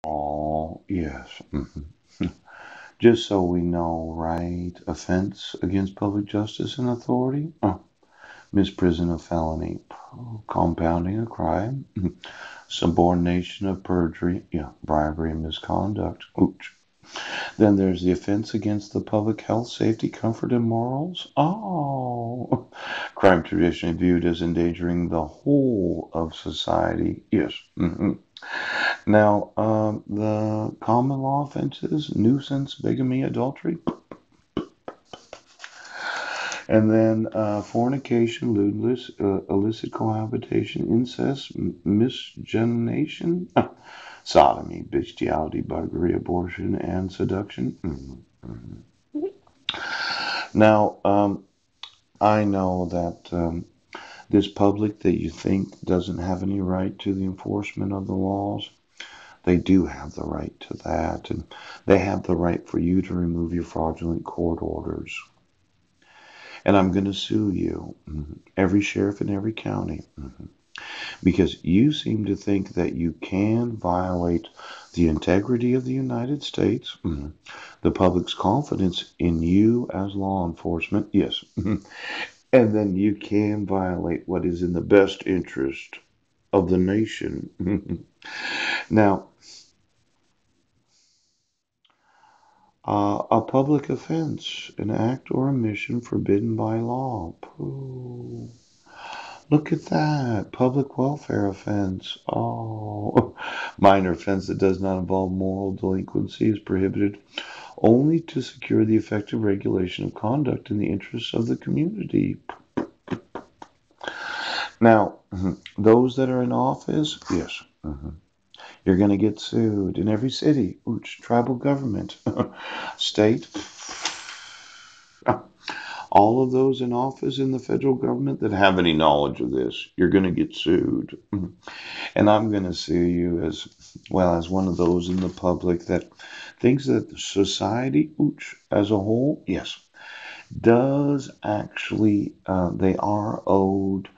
Oh, yes. Just so we know, right? Offense against public justice and authority? Misprision of felony. Compounding a crime. Subordination of perjury. Yeah, bribery and misconduct. Ooch. Then there's the offense against the public health, safety, comfort, and morals. Oh, crime traditionally viewed as endangering the whole of society. Yes. Now, the common law offenses, nuisance, bigamy, adultery, and then fornication, lewdness, illicit cohabitation, incest, miscegenation, sodomy, bestiality, buggery, abortion, and seduction. Now, I know that this public that you think doesn't have any right to the enforcement of the laws, they do have the right to that, and they have the right for you to remove your fraudulent court orders. And I'm going to sue you, every sheriff in every county, because you seem to think that you can violate the integrity of the United States, the public's confidence in you as law enforcement, yes, and then you can violate what is in the best interest of the nation. Now, a public offense, an act or omission forbidden by law. Pooh. Look at that. Public welfare offense. Oh, minor offense that does not involve moral delinquency is prohibited only to secure the effective regulation of conduct in the interests of the community. Now, those that are in office, yes, you're going to get sued in every city, which tribal government, state, all of those in office in the federal government that have any knowledge of this, you're going to get sued. And I'm going to sue you as well as one of those in the public that thinks that society, as a whole, yes, does actually, they are owed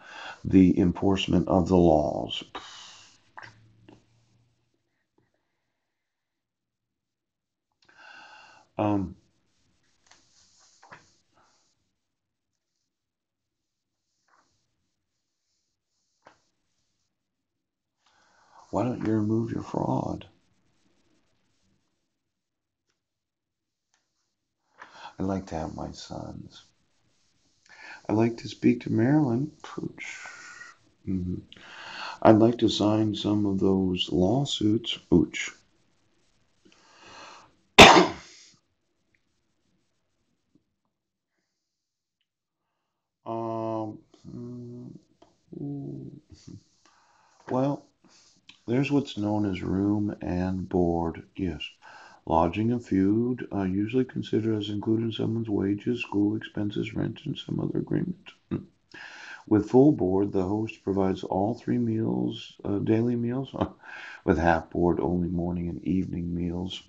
the enforcement of the laws. Um, why don't you remove your fraud? I like to have my sons. I like to speak to Marilyn. Mhm. I'd like to sign some of those lawsuits. Um, mm, well, there's what's known as room and board. Yes. Lodging and food are usually considered as including someone's wages, school expenses, rent, and some other agreement. With full board, the host provides all three meals, daily meals, with half board only morning and evening meals.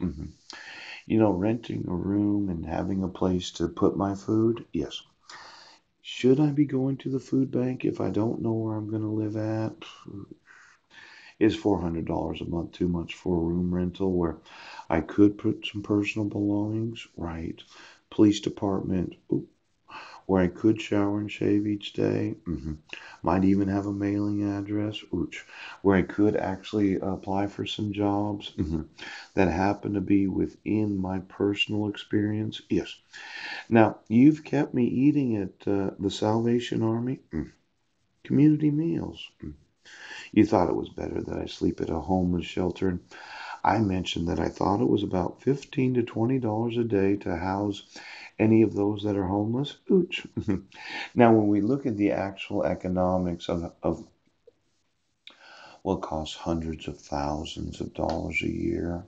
You know, renting a room and having a place to put my food, yes. Should I be going to the food bank if I don't know where I'm going to live at? Is $400 a month too much for a room rental where I could put some personal belongings? Right. Police department, where I could shower and shave each day. Might even have a mailing address, where I could actually apply for some jobs that happen to be within my personal experience. Yes. Now, you've kept me eating at the Salvation Army community meals. You thought it was better that I sleep at a homeless shelter. And I mentioned that I thought it was about $15 to $20 a day to house any of those that are homeless. Now, when we look at the actual economics of what costs hundreds of thousands of dollars a year,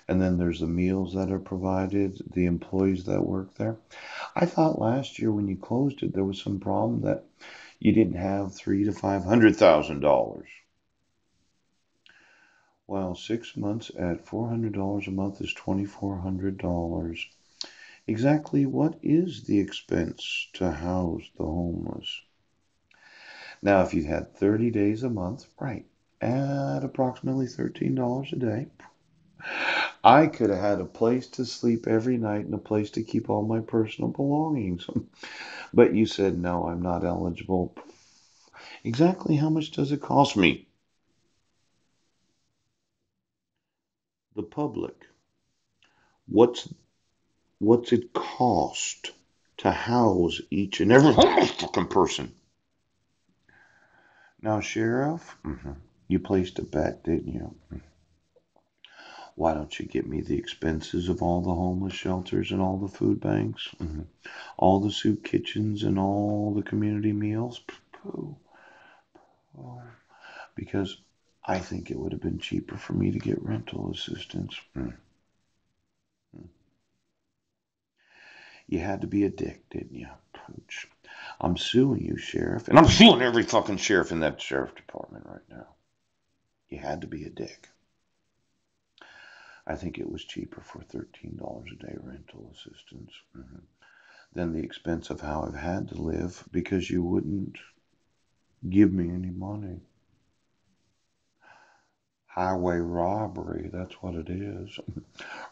and then there's the meals that are provided, the employees that work there. I thought last year when you closed it, there was some problem that you didn't have three to $500,000. Well, 6 months at $400 a month is $2,400. Exactly what is the expense to house the homeless? Now, if you had 30 days a month, right, at approximately $13 a day, I could have had a place to sleep every night and a place to keep all my personal belongings. But you said, no, I'm not eligible. Exactly how much does it cost me? The public. What's what's it cost to house each and every fucking person? Now, Sheriff, you placed a bet, didn't you? Why don't you get me the expenses of all the homeless shelters and all the food banks, all the soup kitchens and all the community meals? Pooh. Oh, because I think it would have been cheaper for me to get rental assistance. You had to be a dick, didn't you, Pooch? I'm suing you, Sheriff, and I'm suing every fucking sheriff in that sheriff department right now. You had to be a dick. I think it was cheaper for $13 a day rental assistance than the expense of how I've had to live because you wouldn't give me any money. Highway robbery, that's what it is.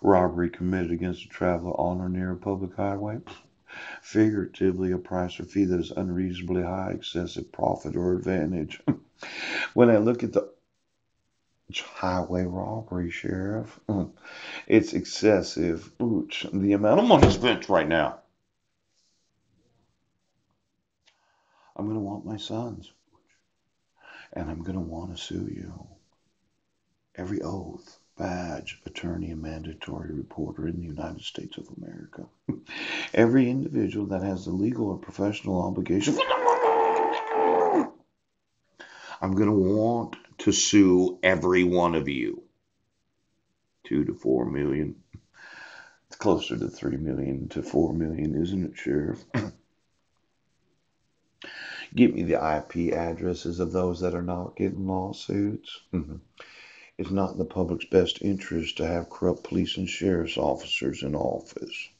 Robbery committed against a traveler on or near a public highway. Figuratively, a price or fee that is unreasonably high, excessive profit or advantage. When I look at the highway robbery, Sheriff, it's excessive. Ooch, the amount of money spent right now. I'm going to want my sons, and I'm going to want to sue you. Every oath, badge, attorney, and mandatory reporter in the United States of America. Every individual that has the legal or professional obligation. I'm going to want to sue every one of you. 2 to 4 million. It's closer to 3 million to 4 million, isn't it, Sheriff? Give me the IP addresses of those that are not getting lawsuits. It's not in the public's best interest to have corrupt police and sheriff's officers in office.